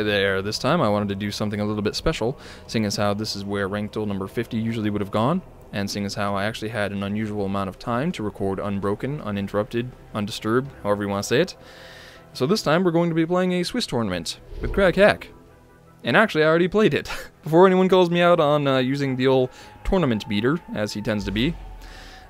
This time I wanted to do something a little bit special, seeing as how this is where ranked duel number 50 usually would have gone, and seeing as how I actually had an unusual amount of time to record unbroken, uninterrupted, undisturbed, however you want to say it. So this time we're going to be playing a Swiss tournament with Crag Hack. And actually I already played it, before anyone calls me out on using the old tournament beater, as he tends to be.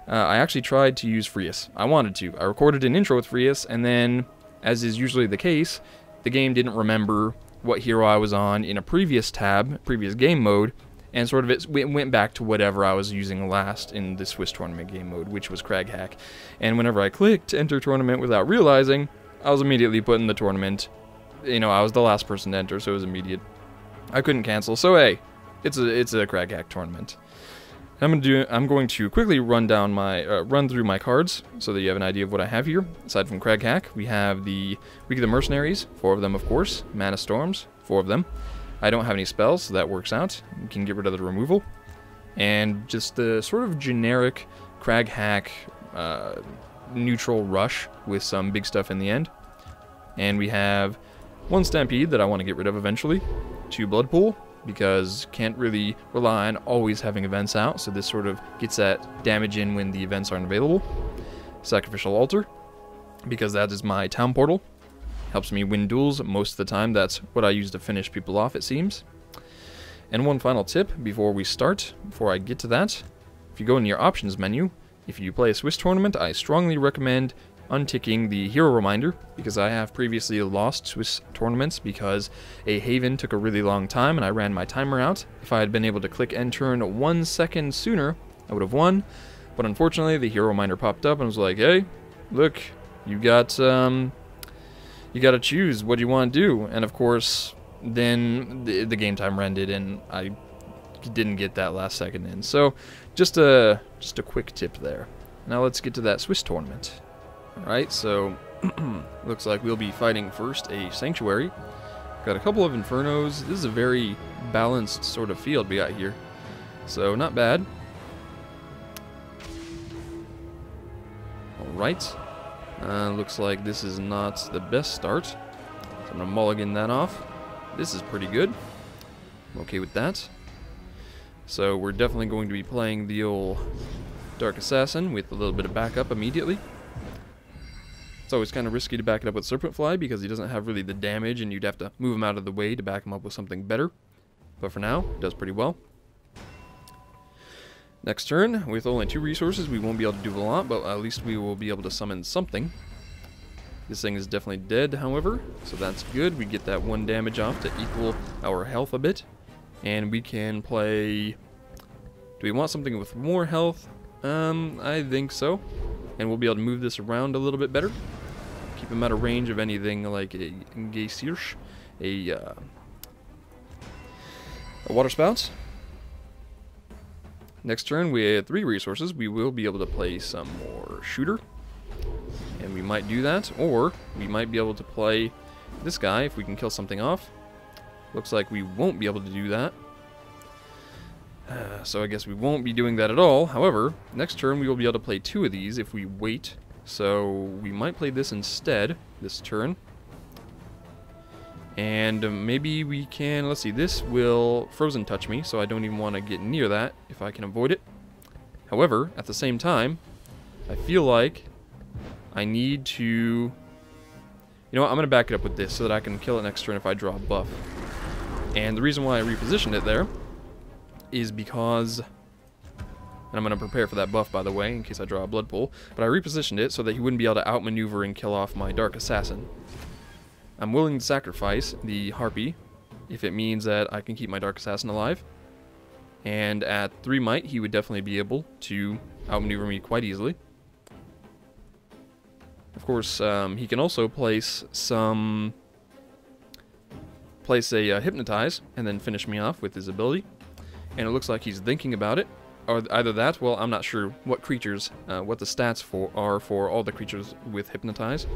I actually tried to use Frias. I wanted to. I recorded an intro with Frias, and then, as is usually the case, the game didn't remember what hero I was on in a previous tab, previous game mode, and sort of it went back to whatever I was using last in the Swiss tournament game mode, which was Crag Hack. And whenever I clicked enter tournament without realizing, I was immediately put in the tournament. You know, I was the last person to enter, so it was immediate. I couldn't cancel, so hey, it's a Crag Hack tournament. I'm going to quickly run through my cards so that you have an idea of what I have here. Aside from Crag Hack, we have the Week of the Mercenaries, 4 of them of course, Mana Storms, 4 of them. I don't have any spells, so that works out. You can get rid of the removal. And just the sort of generic Crag Hack neutral rush with some big stuff in the end. And we have 1 Stampede that I want to get rid of eventually, 2 Blood Pool, because can't really rely on always having events out, so this sort of gets that damage in when the events aren't available. Sacrificial Altar, because that is my town portal. Helps me win duels most of the time. That's what I use to finish people off, it seems. And one final tip before I get to that. If you go in your options menu, if you play a Swiss tournament, I strongly recommend unticking the hero reminder, because I have previously lost Swiss tournaments because a Haven took a really long time and I ran my timer out. If I had been able to click end turn 1 second sooner, I would have won. But unfortunately, the hero reminder popped up and was like, hey, look, you got to choose what you want to do. And of course, then the game timer ended and I didn't get that last second in. So just a quick tip there. Now let's get to that Swiss tournament. Alright, so looks like we'll be fighting first a Sanctuary. Got a couple of Infernos. This is a very balanced sort of field we got here, so not bad. Alright, looks like this is not the best start, so I'm going to mulligan that off. This is pretty good. I'm okay with that. So we're definitely going to be playing the old Dark Assassin with a little bit of backup immediately. It's always kind of risky to back it up with Serpent Fly because he doesn't have really the damage and you'd have to move him out of the way to back him up with something better. But for now, it does pretty well. Next turn, with only 2 resources, we won't be able to do a lot, but at least we will be able to summon something. This thing is definitely dead, however, so that's good. We get that 1 damage off to equal our health a bit. And we can play... Do we want something with more health? I think so. And we'll be able to move this around a little bit better. Keep him out of range of anything like a Geysirch, a Water Spout. Next turn, we have 3 resources. We will be able to play some more Shooter. And we might do that, or we might be able to play this guy if we can kill something off. Looks like we won't be able to do that. So I guess we won't be doing that at all. However, next turn we will be able to play 2 of these if we wait. So we might play this instead, this turn. And maybe we can, let's see, this will Frozen Touch me, so I don't even want to get near that if I can avoid it. However, at the same time, I feel like I need to... You know what, I'm going to back it up with this so that I can kill it next turn if I draw a buff. And the reason why I repositioned it there is because, and I'm going to prepare for that buff by the way in case I draw a Blood Pool, but I repositioned it so that he wouldn't be able to outmaneuver and kill off my Dark Assassin. I'm willing to sacrifice the Harpy if it means that I can keep my Dark Assassin alive, and at 3 might he would definitely be able to outmaneuver me quite easily. Of course, he can also place a Hypnotize and then finish me off with his ability. And it looks like he's thinking about it. Or either that, well, I'm not sure what creatures, what the stats are for all the creatures with Hypnotize.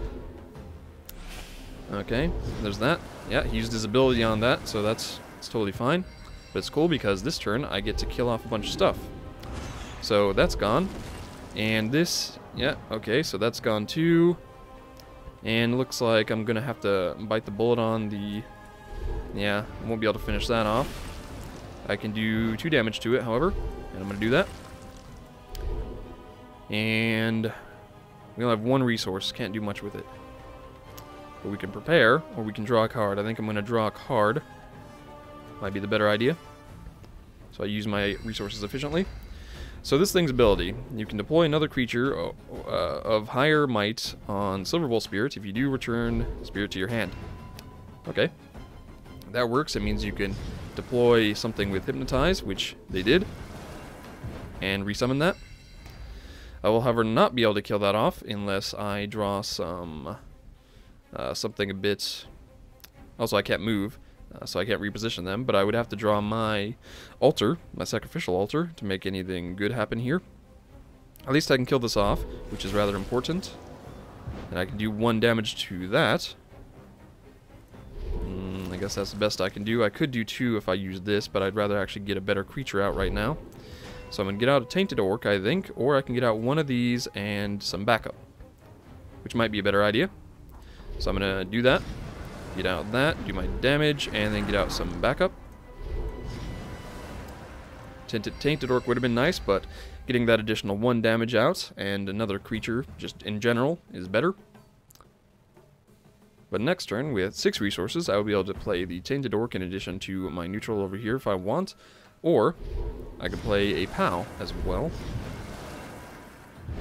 Okay, there's that. Yeah, he used his ability on that, so it's totally fine. But it's cool because this turn I get to kill off a bunch of stuff. So that's gone. And this, yeah, okay, so that's gone too. And looks like I'm gonna have to bite the bullet on the Yeah, I won't be able to finish that off. I can do 2 damage to it, however, and I'm going to do that. And we only have 1 resource, can't do much with it. But we can prepare, or we can draw a card. I think I'm going to draw a card. Might be the better idea. So I use my resources efficiently. So this thing's ability, you can deploy another creature of higher might on Silver Bowl Spirit if you do return Spirit to your hand. Okay. That works. It means you can deploy something with Hypnotize, which they did, and resummon that. I will, however, not be able to kill that off unless I draw some something a bit... Also, I can't move, so I can't reposition them, but I would have to draw my altar, my sacrificial altar, to make anything good happen here. At least I can kill this off, which is rather important. And I can do 1 damage to that. I guess that's the best I can do. I could do 2 if I use this, but I'd rather actually get a better creature out right now. So I'm going to get out a Tainted Orc, I think, or I can get out one of these and some backup, which might be a better idea. So I'm going to do that, get out that, do my damage, and then get out some backup. Tainted Orc would have been nice, but getting that additional 1 damage out and another creature, just in general, is better. But next turn, with 6 resources, I will be able to play the Tainted Orc in addition to my neutral over here if I want, or I could play a POW as well.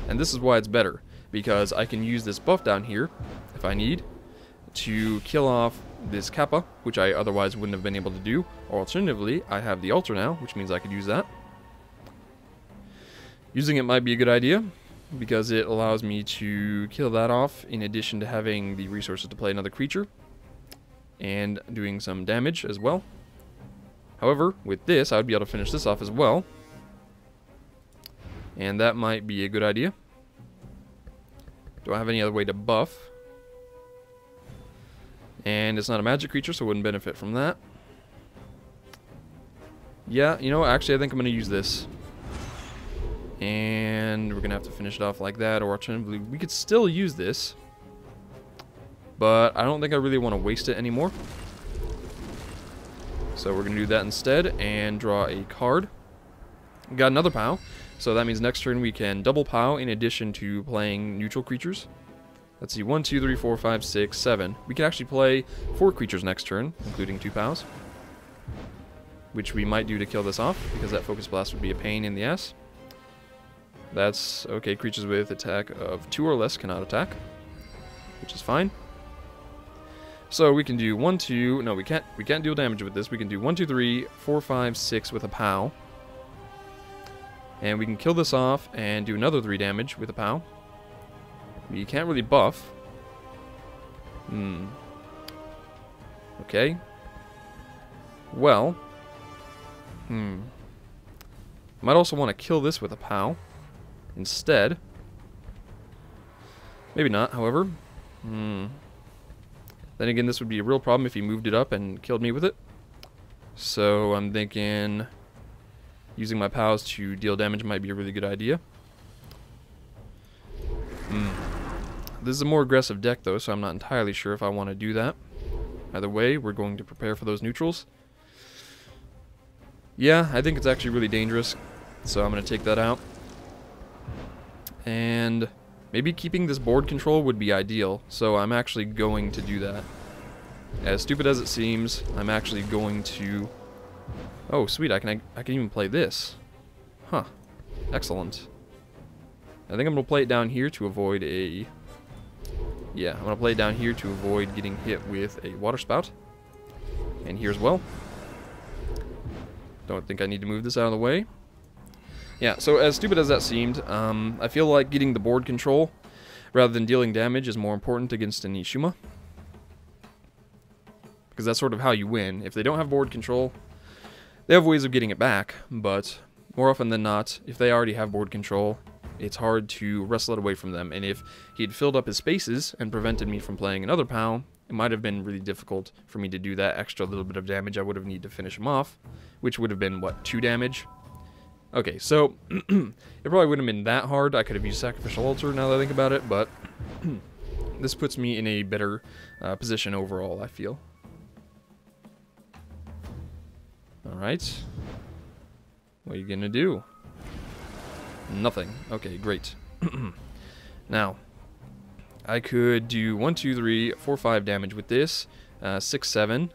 And this is why it's better, because I can use this buff down here, if I need, to kill off this Kappa, which I otherwise wouldn't have been able to do, or alternatively, I have the altar now, which means I could use that. Using it might be a good idea, because it allows me to kill that off in addition to having the resources to play another creature and doing some damage as well. However, with this, I would be able to finish this off as well, and that might be a good idea. Do I have any other way to buff? And it's not a magic creature, so it wouldn't benefit from that. Yeah, you know what? Actually, I think I'm going to use this. And we're going to have to finish it off like that, or alternatively, we could still use this. But I don't think I really want to waste it anymore. So we're going to do that instead, and draw a card. We got another POW, so that means next turn we can double POW in addition to playing neutral creatures. Let's see, 1, 2, 3, 4, 5, 6, 7. We can actually play 4 creatures next turn, including 2 POWs. Which we might do to kill this off, because that Focus Blast would be a pain in the ass. That's okay, creatures with attack of 2 or less cannot attack, which is fine. So we can do 1, 2, no, we can't deal damage with this. We can do 1, 2, 3, 4, 5, 6 with a POW. And we can kill this off and do another 3 damage with a POW. We can't really buff. Okay. Well. Might also want to kill this with a POW instead. Maybe not, however. Then again, this would be a real problem if he moved it up and killed me with it. So I'm thinking using my POWs to deal damage might be a really good idea. This is a more aggressive deck, though, so I'm not entirely sure if I want to do that. Either way, we're going to prepare for those neutrals. Yeah, I think it's actually really dangerous, so I'm going to take that out. And maybe keeping this board control would be ideal, so I'm actually going to do that. As stupid as it seems, I'm actually going to... Oh, sweet, I can even play this. Huh. Excellent. I think I'm going to play it down here to avoid a... Yeah, I'm going to play it down here to avoid getting hit with a water spout. And here as well. Don't think I need to move this out of the way. Yeah, so as stupid as that seemed, I feel like getting the board control rather than dealing damage is more important against an Ishuma. Because that's sort of how you win. If they don't have board control, they have ways of getting it back, but more often than not, if they already have board control, it's hard to wrestle it away from them. And if he'd filled up his spaces and prevented me from playing another POW, it might have been really difficult for me to do that extra little bit of damage I would have needed to finish him off, which would have been, what, 2 damage? Okay, so it probably wouldn't have been that hard. I could have used Sacrificial Altar now that I think about it, but this puts me in a better position overall, I feel. Alright. What are you gonna do? Nothing. Okay, great. Now, I could do 1, 2, 3, 4, 5 damage with this. 6, 7.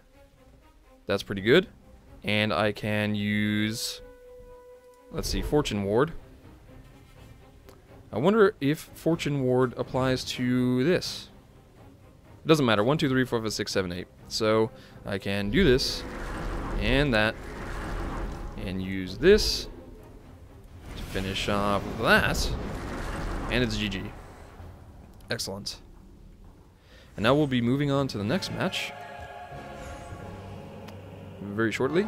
That's pretty good. And I can use, let's see, Fortune Ward. I wonder if Fortune Ward applies to this. It doesn't matter. 1, 2, 3, 4, 5, 6, 7, 8. So I can do this and that and use this to finish off that. And it's GG. Excellent. And now we'll be moving on to the next match very shortly.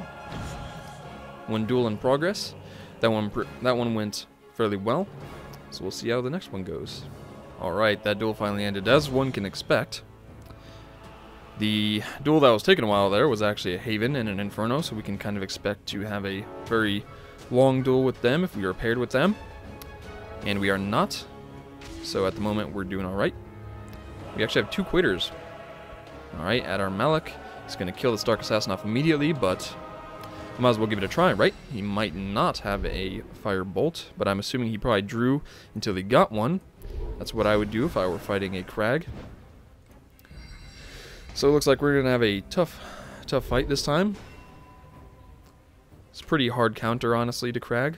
One duel in progress. That one went fairly well. So we'll see how the next one goes. Alright, that duel finally ended as one can expect. The duel that was taking a while there was actually a Haven and an Inferno, so we can kind of expect to have a very long duel with them if we are paired with them. And we are not. So at the moment we're doing alright. We actually have 2 quitters. Alright, at our Malik. He's going to kill this Dark Assassin off immediately, but might as well give it a try, right? He might not have a Fire Bolt, but I'm assuming he probably drew until he got one. That's what I would do if I were fighting a Crag. So it looks like we're going to have a tough fight this time. It's a pretty hard counter, honestly, to Crag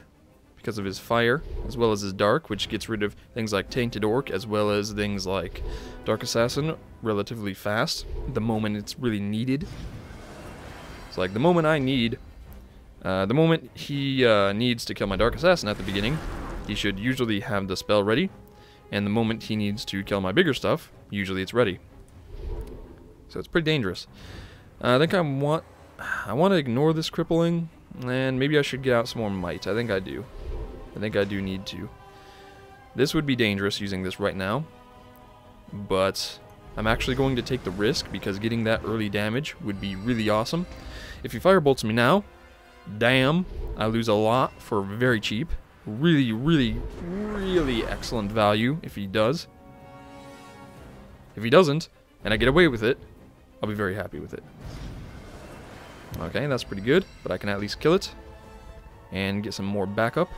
because of his Fire, as well as his Dark, which gets rid of things like Tainted Orc, as well as things like Dark Assassin relatively fast, the moment it's really needed. It's like the moment I need, the moment he needs to kill my Dark Assassin at the beginning, he should usually have the spell ready, and the moment he needs to kill my bigger stuff, usually it's ready. So it's pretty dangerous. I think I want to ignore this crippling, and maybe I should get out some more might. I think I do. I think I do need to. This would be dangerous using this right now, but I'm actually going to take the risk because getting that early damage would be really awesome. If he firebolts me now, damn, I lose a lot for very cheap. Really, really, really excellent value if he does. If he doesn't, and I get away with it, I'll be very happy with it. Okay, that's pretty good, but I can at least kill it and get some more backup.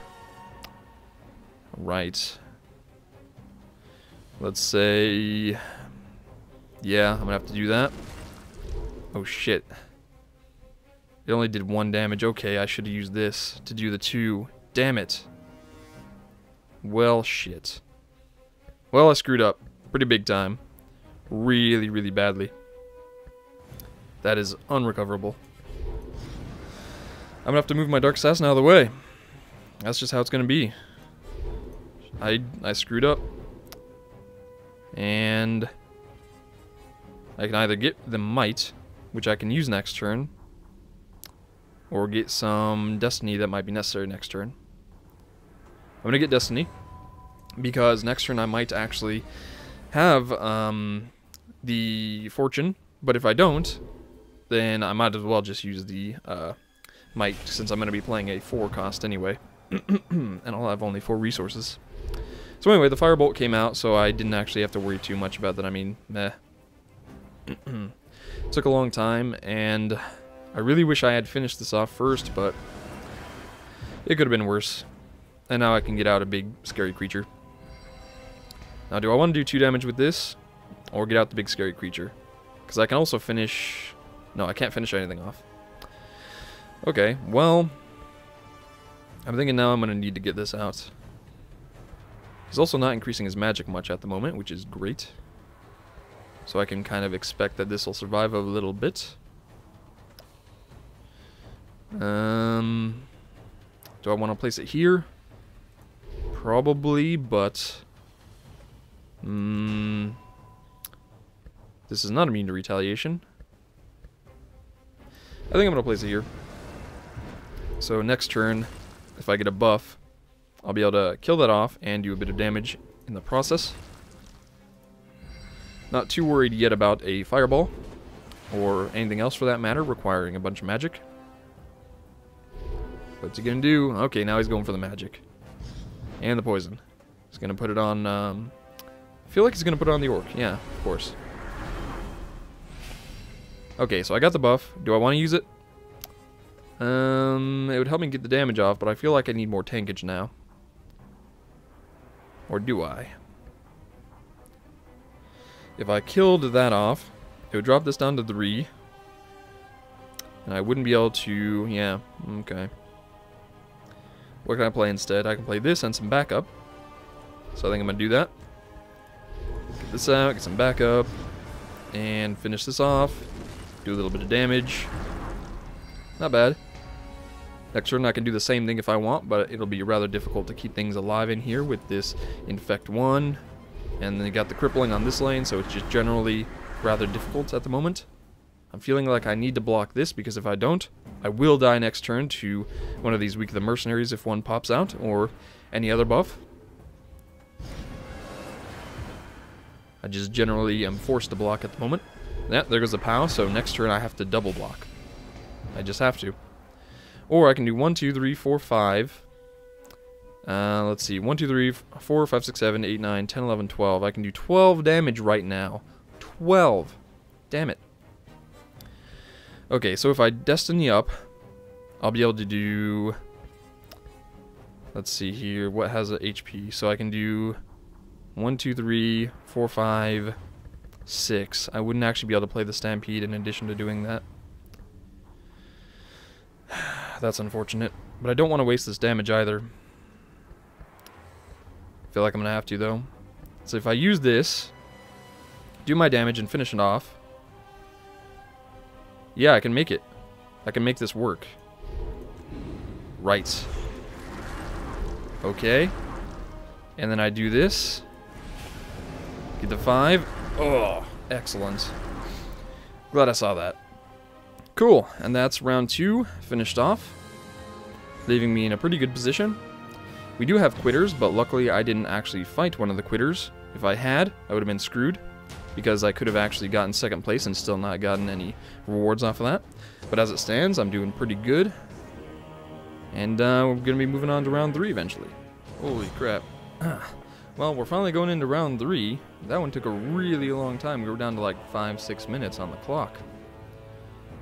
Right. Let's say, yeah, I'm gonna have to do that. Oh shit. It only did 1 damage. Okay, I should have used this to do the 2. Damn it. Well, shit. Well, I screwed up. Pretty big time. Really, really badly. That is unrecoverable. I'm gonna have to move my Dark Assassin out of the way. That's just how it's gonna be. I screwed up. And I can either get the Might, which I can use next turn, or get some Destiny that might be necessary next turn. I'm gonna get Destiny, because next turn I might actually have the Fortune, but if I don't, then I might as well just use the Might, since I'm gonna be playing a 4 cost anyway, and I'll have only 4 resources. So anyway, the Firebolt came out, so I didn't actually have to worry too much about that. I mean, meh. Took a long time, and I really wish I had finished this off first, but it could have been worse. And now I can get out a big, scary creature. Now, do I want to do 2 damage with this, or get out the big, scary creature? Because I can also finish... No, I can't finish anything off. Okay, well... I'm thinking now I'm going to need to get this out. He's also not increasing his magic much at the moment, which is great. So I can kind of expect that this will survive a little bit. Do I want to place it here? Probably, but... this is not immune to retaliation. I think I'm going to place it here. So next turn, if I get a buff, I'll be able to kill that off and do a bit of damage in the process. Not too worried yet about a fireball, or anything else for that matter, requiring a bunch of magic. What's he gonna do? Okay, now he's going for the magic. And the poison. He's gonna put it on, I feel like he's gonna put it on the orc. Yeah, of course. Okay, so I got the buff. Do I want to use it? It would help me get the damage off, but I feel like I need more tankage now. Or do I? If I killed that off, it would drop this down to 3. And I wouldn't be able to... yeah, okay. What can I play instead? I can play this and some backup. So I think I'm going to do that. Get this out, get some backup. And finish this off. Do a little bit of damage. Not bad. Next turn I can do the same thing if I want, but it'll be rather difficult to keep things alive in here with this Infect 1. And then you got the crippling on this lane, so it's just generally rather difficult at the moment. I'm feeling like I need to block this, because if I don't, I will die next turn to one of these Weak of the Mercenaries if one pops out, or any other buff. I just generally am forced to block at the moment. Yeah, there goes the POW, so next turn I have to double block. I just have to. Or I can do 1, 2, 3, 4, 5. Let's see, 1, 2, 3, 4, 5, 6, 7, 8, 9, 10, 11, 12. I can do 12 damage right now. 12. Damn it. Okay, so if I Destiny up, I'll be able to do... let's see here, what has a HP? So I can do 1, 2, 3, 4, 5, 6. I wouldn't actually be able to play the Stampede in addition to doing that. That's unfortunate. But I don't want to waste this damage either. I feel like I'm going to have to, though. So if I use this, do my damage and finish it off, yeah, I can make it. I can make this work. Right. Okay. And then I do this. Get the 5. Oh, excellent. Glad I saw that. Cool. And that's round 2 finished off, leaving me in a pretty good position. We do have quitters, but luckily I didn't actually fight one of the quitters. If I had, I would have been screwed, because I could have actually gotten 2nd place and still not gotten any rewards off of that. But as it stands, I'm doing pretty good. And we're going to be moving on to round 3 eventually. Holy crap. Well, we're finally going into round 3. That one took a really long time. We were down to like 5-6 minutes on the clock.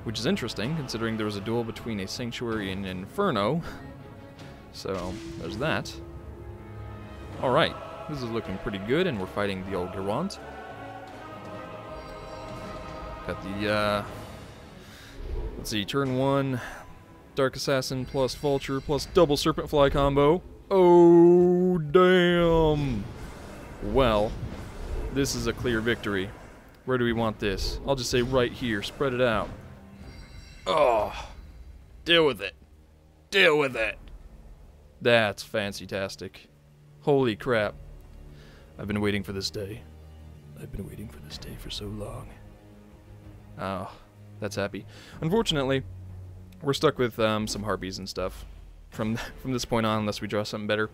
Which is interesting, considering there was a duel between a Sanctuary and an Inferno. So, there's that. Alright, this is looking pretty good, and we're fighting the old Garant. Got the, let's see, turn 1, Dark Assassin plus Vulture plus double Serpent Fly combo. Oh, damn! Well, this is a clear victory. Where do we want this? I'll just say right here, spread it out. Oh, deal with it. Deal with it. That's fancy-tastic. Holy crap. I've been waiting for this day. I've been waiting for this day for so long. Oh, that's happy. Unfortunately, we're stuck with some harpies and stuff from this point on, unless we draw something better.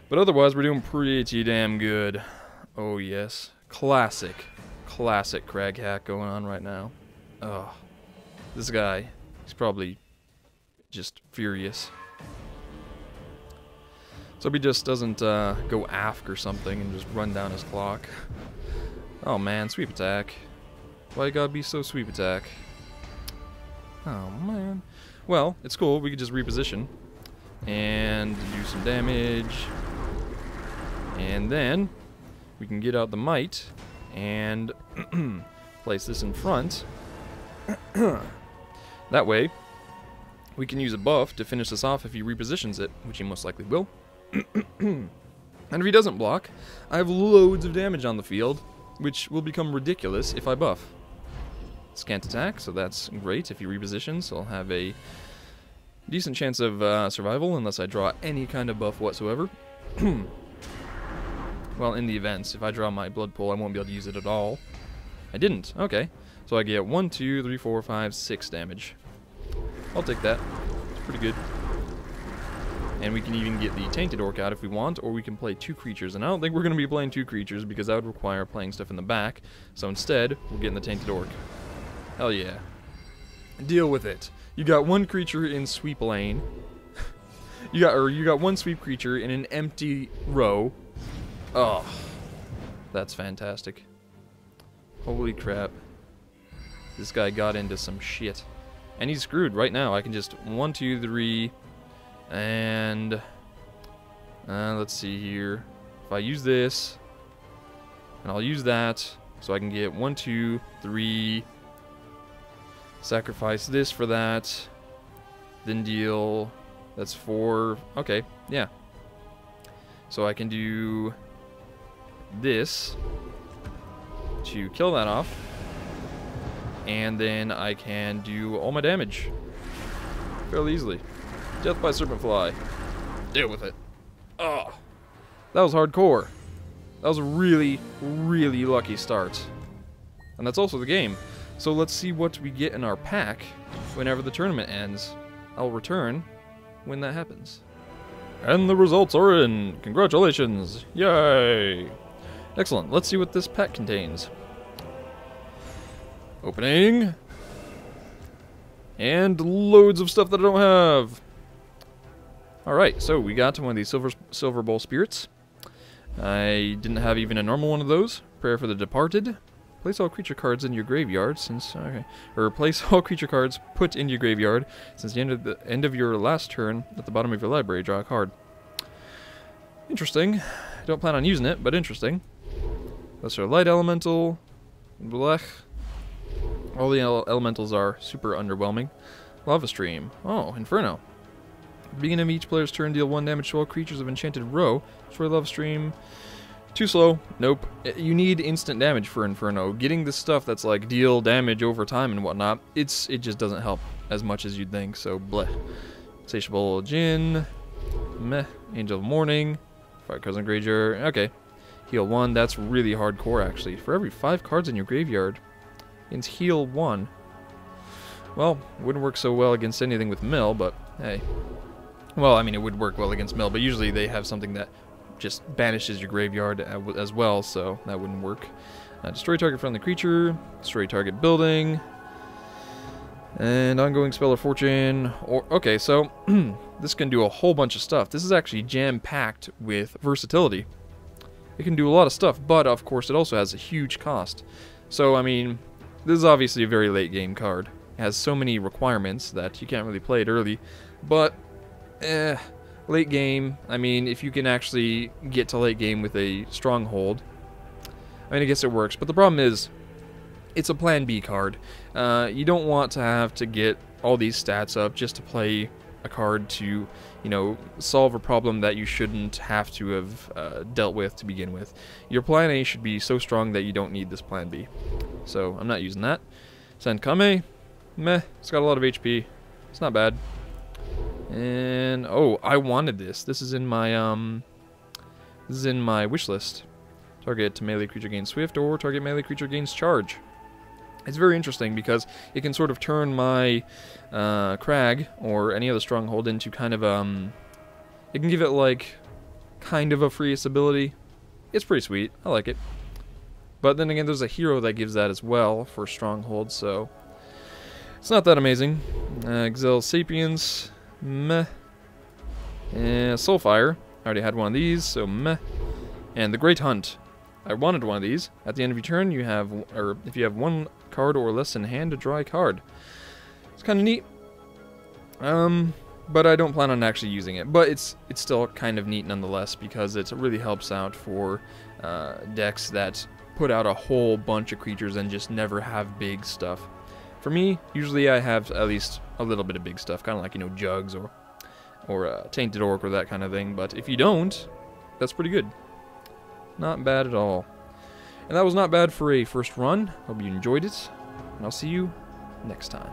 But otherwise, we're doing pretty damn good. Oh, yes. Classic Crag Hack going on right now. Oh, this guy, he's probably just furious. So if he just doesn't go aft or something and just run down his clock. Oh man, sweep attack. Why you gotta be so sweep attack? Oh man. Well, it's cool, we could just reposition and do some damage. And then we can get out the might and place this in front. That way, we can use a buff to finish this off if he repositions it, which he most likely will. And if he doesn't block, I have loads of damage on the field, which will become ridiculous if I buff. Scant attack, so that's great. If he repositions, I'll have a decent chance of survival, unless I draw any kind of buff whatsoever. Well, in the events, if I draw my blood pool, I won't be able to use it at all. I didn't. Okay. So I get 1, 2, 3, 4, 5, 6 damage. I'll take that. It's pretty good. And we can even get the Tainted Orc out if we want, or we can play 2 creatures. And I don't think we're going to be playing 2 creatures, because that would require playing stuff in the back. So instead, we're getting the Tainted Orc. Hell yeah. Deal with it. You got 1 creature in sweep lane. you got 1 sweep creature in an empty row. Oh, that's fantastic. Holy crap. This guy got into some shit. And he's screwed right now. I can just 1, 2, 3, and let's see here. If I use this, and I'll use that, so I can get 1, 2, 3, sacrifice this for that, then deal, that's 4, okay, yeah. So I can do this to kill that off, and then I can do all my damage fairly easily. Death by Serpentfly. Deal with it. Oh, that was hardcore. That was a really, really lucky start. And that's also the game. So let's see what we get in our pack whenever the tournament ends. I'll return when that happens. And the results are in. Congratulations. Yay. Excellent. Let's see what this pack contains. Opening. And loads of stuff that I don't have. Alright, so we got to one of these silver bowl spirits. I didn't have even a normal one of those. Prayer for the Departed. Place all creature cards in your graveyard since... Okay. Or place all creature cards put in your graveyard since the end of your last turn. At the bottom of your library, draw a card. Interesting. Don't plan on using it, but interesting. Lesser Light Elemental. Blech. All the elementals are super underwhelming. Lava Stream. Oh, Inferno. At the beginning of each player's turn, deal 1 damage to all creatures of Enchanted Row. Destroy Lava Stream. Too slow. Nope. You need instant damage for Inferno. Getting this stuff that's like deal damage over time and whatnot, it just doesn't help as much as you'd think, so bleh. Satiable Djinn. Meh. Angel of Morning. Fire Cousin Graveyard. Okay. Heal 1. That's really hardcore, actually. For every 5 cards in your graveyard, it's heal 1. Well, wouldn't work so well against anything with mill, but hey. Well, I mean, it would work well against mill, but usually they have something that just banishes your graveyard as well, so that wouldn't work. Destroy target friendly creature, destroy target building, and ongoing spell or fortune. Or okay, so this can do a whole bunch of stuff. This is actually jam-packed with versatility. It can do a lot of stuff, but of course it also has a huge cost. So, I mean, this is obviously a very late game card. It has so many requirements that you can't really play it early, but late game, I mean, if you can actually get to late game with a Stronghold, I mean, I guess it works. But the problem is, it's a Plan B card. You don't want to have to get all these stats up just to play a card to, you know, solve a problem that you shouldn't have to have dealt with to begin with. Your Plan A should be so strong that you don't need this Plan B. So, I'm not using that. Send Kame. Meh. It's got a lot of HP. It's not bad. And oh, I wanted this. This is in my wish list. Target melee creature gains Swift, or target melee creature gains Charge. It's very interesting because it can sort of turn my Crag or any other Stronghold into kind of it can give it like kind of a freest ability. It's pretty sweet. I like it. But then again, there's a hero that gives that as well for Stronghold, so it's not that amazing. Exile Sapiens. Meh. Soulfire. I already had one of these, so meh. And the Great Hunt. I wanted one of these. At the end of your turn, you have, or if you have 1 card or less in hand, to draw a card. It's kind of neat. But I don't plan on actually using it. But it's still kind of neat nonetheless, because it really helps out for decks that put out a whole bunch of creatures and just never have big stuff. For me, usually I have at least a little bit of big stuff, kind of like, you know, Jugs or Tainted Orc or that kind of thing. But if you don't, that's pretty good. Not bad at all. And that was not bad for a first run. Hope you enjoyed it, and I'll see you next time.